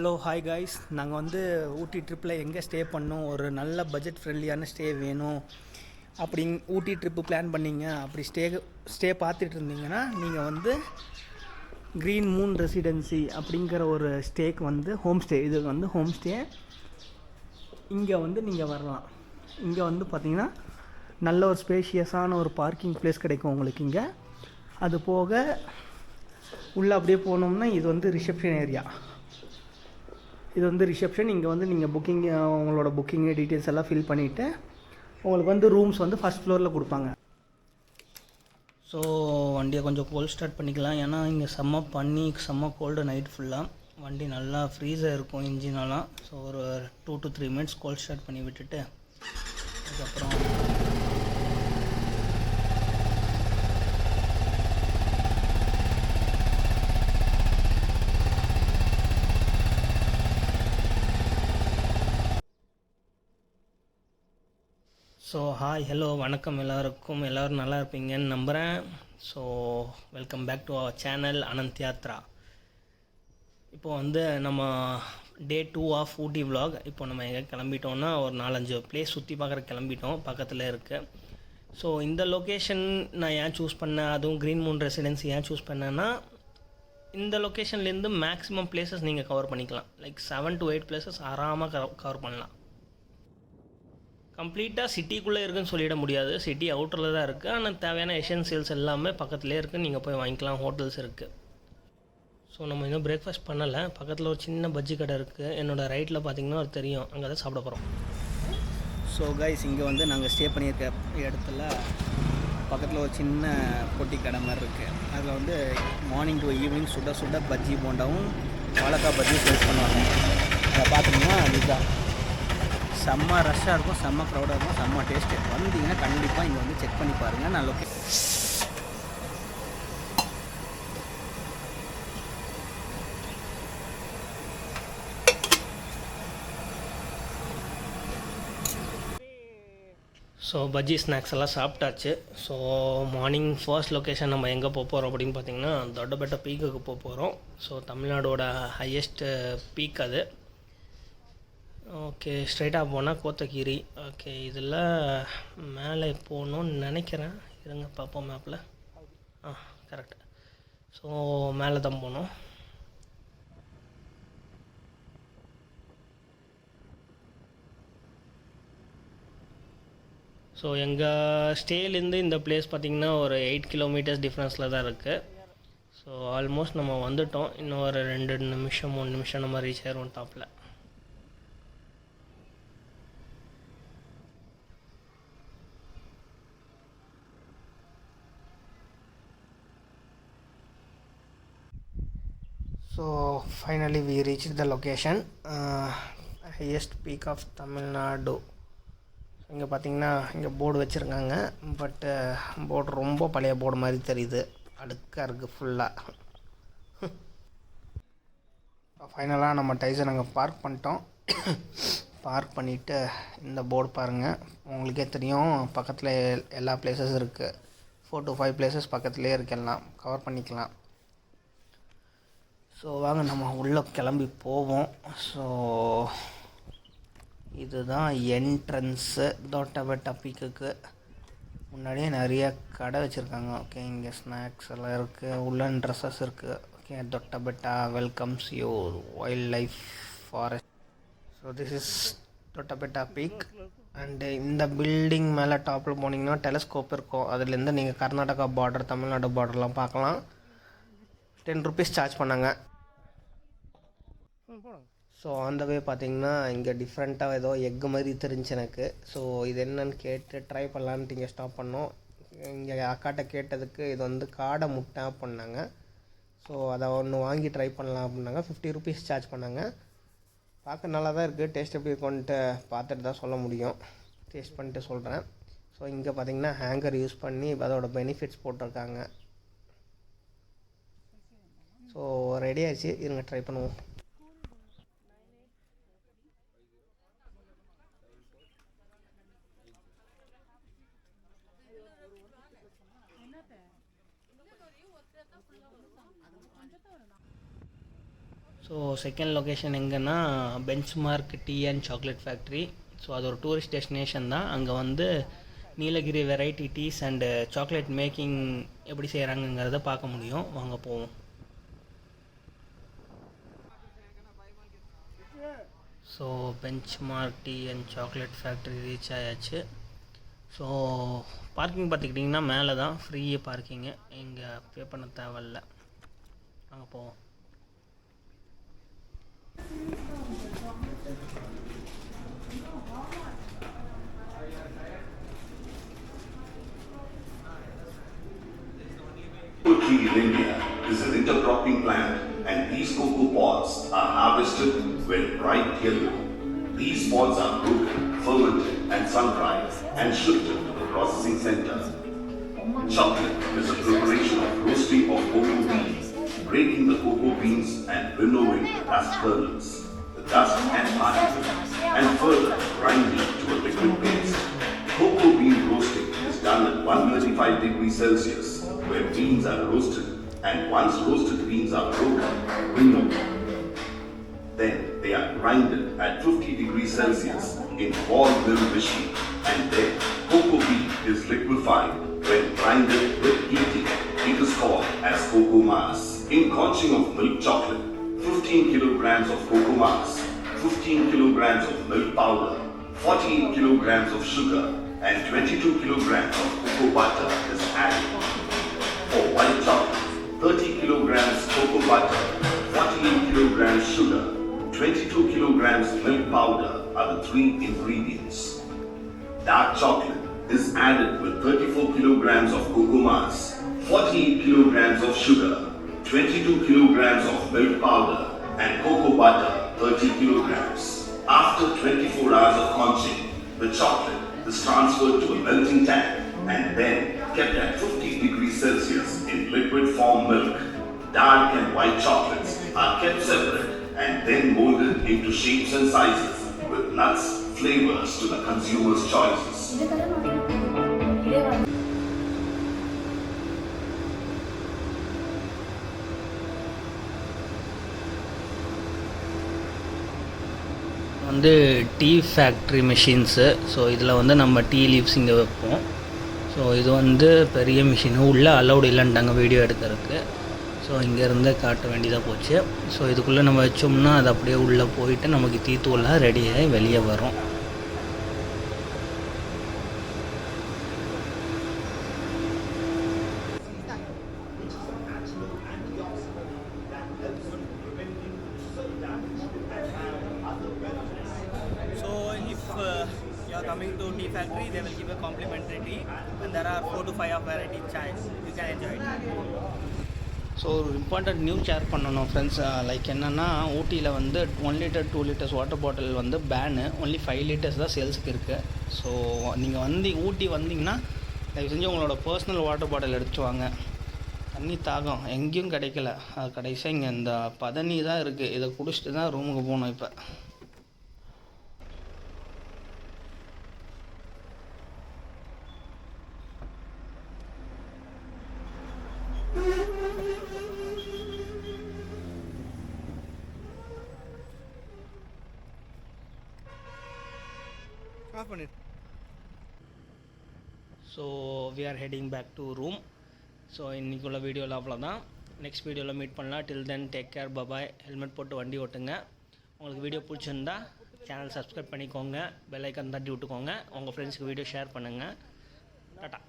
Hello hi guys, நாங்கள் வந்து ஊட்டி ட்ரிப்பில் எங்கே ஸ்டே பண்ணோம், ஒரு நல்ல பட்ஜெட் ஃப்ரெண்ட்லியான ஸ்டே வேணும் ஊட்டி ட்ரிப்பு பிளான் பண்ணிங்க. அப்படி ஸ்டே பார்த்துட்டு இருந்தீங்கன்னா நீங்கள் வந்து க்ரீன் மூன் ரெசிடென்சி அப்படிங்கிற ஒரு ஸ்டேக்கு வந்து ஹோம் ஸ்டே, இது வந்து ஹோம் ஸ்டே. இங்கே வந்து நீங்கள் வரலாம். இங்கே வந்து பார்த்திங்கன்னா நல்ல ஒரு ஸ்பேஷியஸான ஒரு பார்க்கிங் ப்ளேஸ் கிடைக்கும் உங்களுக்கு இங்கே. அது போக உள்ளே அப்படியே போனோம்னா இது வந்து ரிசப்ஷன் ஏரியா. இது வந்து ரிசப்ஷன். இங்கே வந்து நீங்கள் உங்களோட புக்கிங்கு டீட்டெயில்ஸ் எல்லாம் ஃபில் பண்ணிவிட்டு உங்களுக்கு வந்து ரூம்ஸ் வந்து ஃபஸ்ட் ஃப்ளோரில் கொடுப்பாங்க. ஸோ வண்டியை கொஞ்சம் கோல்ட் ஸ்டார்ட் பண்ணிக்கலாம், ஏன்னா இங்கே செம்ம கோல்டு நைட் ஃபுல்லாக. வண்டி நல்லா ஃப்ரீஸாக இருக்கும் இன்ஜினெல்லாம். ஸோ ஒரு 2 to 3 minutes கோல்ட் ஸ்டார்ட் பண்ணி விட்டுட்டு அதுக்கப்புறம் ஸோ ஹாய் ஹலோ வணக்கம் எல்லோரும் நல்லா இருப்பீங்கன்னு நம்புகிறேன். So welcome back to our channel Anand Yatra. இப்போ வந்து நம்ம டே 2 ஆஃப் ஊட்டி vlog. இப்போ நம்ம எங்கே கிளம்பிட்டோம்னா ஒரு 4-5 பிளேஸ் சுற்றி பார்க்குற கிளம்பிட்டோம், பக்கத்தில் இருக்குது. ஸோ இந்த லொக்கேஷன் நான் ஏன் சூஸ் பண்ணேன், அதுவும் க்ரீன் மூன் ரெசிடென்சி ஏன் சூஸ் பண்ணேன்னா, இந்த லொக்கேஷன்லேருந்து மேக்ஸிமம் பிளேசஸ் நீங்கள் கவர் பண்ணிக்கலாம். லைக் 7 to 8 பிளேசஸ் ஆறாமல் கவர் பண்ணலாம். கம்ப்ளீட்டாக சிட்டிக்குள்ளே இருக்குதுன்னு சொல்லிட முடியாது, சிட்டி அவுட்டரில் தான் இருக்குது. ஆனால் தேவையான எசென்சியல்ஸ் எல்லாமே பக்கத்துலேயே இருக்குது, நீங்கள் போய் வாங்கிக்கலாம். ஹோட்டல்ஸ் இருக்குது. ஸோ நம்ம இன்னும் பிரேக்ஃபாஸ்ட் பண்ணலை. பக்கத்தில் ஒரு சின்ன பஜ்ஜி கடை இருக்குது. என்னோடய ரைட்டில் பார்த்திங்கன்னா ஒரு தெரியும், அங்கே தான் சாப்பிட போகிறோம். ஸோ கைஸ், இங்கே வந்து நாங்கள் ஸ்டே பண்ணியிருக்க இடத்துல பக்கத்தில் ஒரு சின்ன பொட்டி கடை மாதிரி இருக்குது. அதில் வந்து மார்னிங் டு ஈவினிங் சுட பஜ்ஜி போண்டாவும் வாழைக்காய் பஜ்ஜியும் சேல்ஸ் பண்ணுவாங்க. அதை பார்த்திங்கன்னா அதுதான் செம்ம ரஷ்ஷாக இருக்கும், செம்ம க்ரௌடாக இருக்கும், செம்ம டேஸ்ட்டு. வந்தீங்கன்னா கண்டிப்பாக இங்கே வந்து செக் பண்ணி பாருங்கள். நான் ஸோ பஜ்ஜி ஸ்நாக்ஸ் எல்லாம் சாப்பிட்டாச்சு. ஸோ மார்னிங் ஃபர்ஸ்ட் லொக்கேஷன் நம்ம எங்கே போகிறோம் அப்படின்னு பார்த்திங்கன்னா தொட்டபெட்டா பீக்குக்கு போகிறோம். ஸோ தமிழ்நாடோட ஹையஸ்ட் பீக் அது. ஓகே, ஸ்ட்ரைட்டாக போனால் கோத்தகிரி. ஓகே, இதில் மேலே போகணுன்னு நினைக்கிறேன், இருங்க பார்ப்போம் மேப்பில். கரெக்ட். ஸோ மேலே தான் போகணும். ஸோ எங்கள் ஸ்டேலேருந்து இந்த பிளேஸ் பார்த்திங்கன்னா ஒரு 8 kilometers டிஃப்ரென்ஸில் தான் இருக்குது. ஸோ ஆல்மோஸ்ட் நம்ம வந்துவிட்டோம். இன்னும் ஒரு 2 நிமிஷம் 3 நிமிஷம் நம்ம ரீச் ஆயிடுவோம் டாப்பில். So finally we reached the location, highest peak of Tamil Nadu. இங்கே பார்த்தீங்கன்னா இங்கே போர்டு வச்சுருக்காங்க, பட்டு போர்டு ரொம்ப பழைய போர்டு மாதிரி தெரியுது, அடுக்காக இருக்குது ஃபுல்லாக. ஃபைனலாக நம்ம டைஸை நாங்கள் பார்க் பண்ணிட்டோம். பார்க் பண்ணிவிட்டு இந்த போர்டு பாருங்கள், உங்களுக்கே தெரியும் பக்கத்தில் எல்லா பிளேசஸ் இருக்குது. 4 to 5 பிளேசஸ் பக்கத்துலேயே இருக்கலாம், கவர் பண்ணிக்கலாம். ஸோ வாங்க நம்ம உள்ளே கிளம்பி போவோம். ஸோ இதுதான் என்ட்ரன்ஸு தொட்டபெட்டா பீக்குக்கு. முன்னாடியே நிறைய கடை வச்சுருக்காங்க. ஓகே, இங்கே ஸ்நாக்ஸ் எல்லாம் இருக்குது, உள்ளன் ட்ரெஸ்ஸஸ் இருக்குது. Okay, Doddabetta welcomes you wild life forest. So this is Doddabetta peak. And இந்த பில்டிங் மேலே டாப்பில் போனீங்கன்னா டெலஸ்கோப் இருக்கும், அதுலேருந்து நீங்கள் கர்நாடகா பார்டர் தமிழ்நாடு பார்டர்லாம் பார்க்கலாம். 10 rupees சார்ஜ் பண்ணாங்க. ஸோ அந்த வே பார்த்திங்கன்னா இங்கே டிஃப்ரெண்ட்டாக ஏதோ எக்கு மாதிரி தெரிஞ்சு எனக்கு. ஸோ இது என்னன்னு கேட்டு ட்ரை பண்ணலான்ட்டு இங்கே ஸ்டாப் பண்ணோம். இங்கே அக்காட்ட கேட்டதுக்கு இது வந்து காடை முட்டை பண்ணாங்க. ஸோ அதை ஒன்று வாங்கி ட்ரை பண்ணலாம் அப்படின்னாங்க. 50 rupees சார்ஜ் பண்ணாங்க. பார்க்க நல்லா தான் இருக்குது, டேஸ்ட் எப்படி இருக்குன்ட்டு பார்த்துட்டு தான் சொல்ல முடியும். டேஸ்ட் பண்ணிட்டு சொல்கிறேன். ஸோ இங்கே பார்த்திங்கன்னா ஹேங்கர் யூஸ் பண்ணி அதோட பெனிஃபிட்ஸ் போட்டிருக்காங்க. ஸோ ரெடி ஆகிடுச்சு, இருங்க ட்ரை பண்ணுவோம். ஸோ செகண்ட் லொக்கேஷன் எங்கன்னா Benchmark tea and chocolate factory. So அது ஒரு டூரிஸ்ட் டெஸ்டினேஷன் தான். அங்கே வந்து Nilgiri variety teas and chocolate making எப்படி செய்கிறாங்கங்கிறத பார்க்க முடியும். வாங்க போவோம். So Benchmark tea and chocolate factory reach ஆயாச்சு. ஸோ பார்க்கிங் பார்த்துக்கிட்டிங்கன்னா மேலே தான் ஃப்ரீ பார்க்கிங்கு, இங்கே பே பண்ண தேவையில்ல. அங்கே போவோம். Cocoa tree in India is an intercropping plant, and these cocoa pods are harvested when ripe yellow. These pods are broken, fermented, and sun-dried and shipped to the processing center. Chocolate is a preparation of roasting of cocoa beans, breaking the cocoa beans and winnowing the dust kernels, the dust and particles, and further grinding to a liquid paste. Cocoa bean roasting is done at 135 degrees Celsius, where beans are roasted, and once roasted beans are broken, winnowed. Then they are grinded at 50 degrees Celsius in ball mill machine, and then cocoa bean is liquefied. When grinded with heating, it is called as cocoa mass. In conching of milk chocolate, 15 kilograms of cocoa mass, 15 kilograms of milk powder, 48 kilograms of sugar, and 22 kilograms of cocoa butter is added. For white chocolate, 30 kilograms cocoa butter, 48 kilograms sugar, 22 kilograms milk powder are the three ingredients. Dark chocolate is added with 34 kilograms of cocoa mass, 48 kilograms of sugar, 22 kilograms of milk powder, and cocoa butter 30 kilograms. After 24 hours of conching, the chocolate is transferred to a melting tank and then kept at 50 degrees Celsius in liquid form milk. Dark and white chocolates are kept separate and then molded into shapes and sizes with nuts, flavors to the consumer's choices. வந்து tea factory machines. So இதில் வந்து நம்ம tea leaves இங்கே வைப்போம். So இது வந்து பெரிய machine, உள்ளே அலௌடு இல்லைன்ட்டாங்க வீடியோ எடுக்கிறதுக்கு. ஸோ இங்கேருந்து காட்ட வேண்டியதாக போச்சு. ஸோ இதுக்குள்ளே நம்ம வச்சோம்னா அது அப்படியே உள்ளே போயிட்டு நமக்கு டீ தூள்லாம் ரெடியாகி வெளியே வரும். So if you are coming to tea factory, they will give a complimentary tea, and there are 4 to 5 of variety chai. You can enjoy it. So ஒரு இம்பார்ட்டண்ட் நியூஸ் ஷேர் பண்ணணும் ஃப்ரெண்ட்ஸ். லைக் என்னென்னா, ஊட்டியில் வந்து 1 litre 2 litres water bottle வந்து fan, only 5 litres தான் சேல்ஸுக்கு இருக்குது. So நீங்கள் வந்து ஊட்டி வந்தீங்கன்னா தயவு செஞ்சு உங்களோட பர்சனல் வாட்டர் பாட்டில் எடுத்துட்டு வாங்க. தண்ணி தாகம் எங்கேயும் கிடைக்கல. அது கடைசியாக இங்கே இந்த பதனி தான் இருக்குது. இதை குடிச்சிட்டு தான் ரூமுக்கு போகணும் இப்போ. So we are heading back to room. So இன்றைக்குள்ள வீடியோவில் அவ்வளோதான். நெக்ஸ்ட் வீடியோவில் மீட் பண்ணலாம். Till then take care, bye bye. Helmet போட்டு வண்டி ஓட்டுங்க. உங்களுக்கு வீடியோ பிடிச்சிருந்தா சேனல் சப்ஸ்கிரைப் பண்ணிக்கோங்க, பெல் ஐக்கான் தட்டி விட்டுக்கோங்க, உங்கள் ஃப்ரெண்ட்ஸ்க்கு வீடியோ ஷேர் பண்ணுங்கள். டாட்டா.